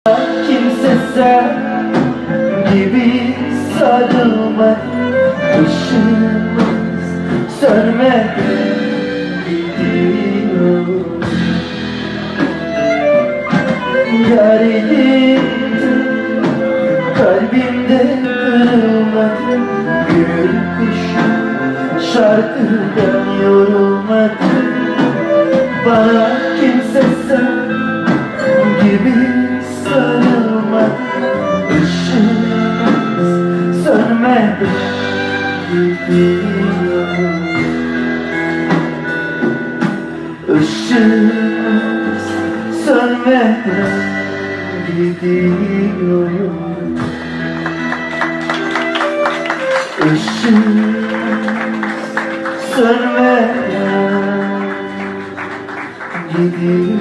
Kimse sen gibi sarılmak, ışığımız sönmeden gidiyor. Yarim kalbimde kırılmadı, gül kuşu şarkıdan yorulmadı. Bana kimse sen gibi sarılmadı, ışığımız sönmeden gidiyor. Işığımız sönmeden gidiyor. Işığımız sönmeden gidiyor.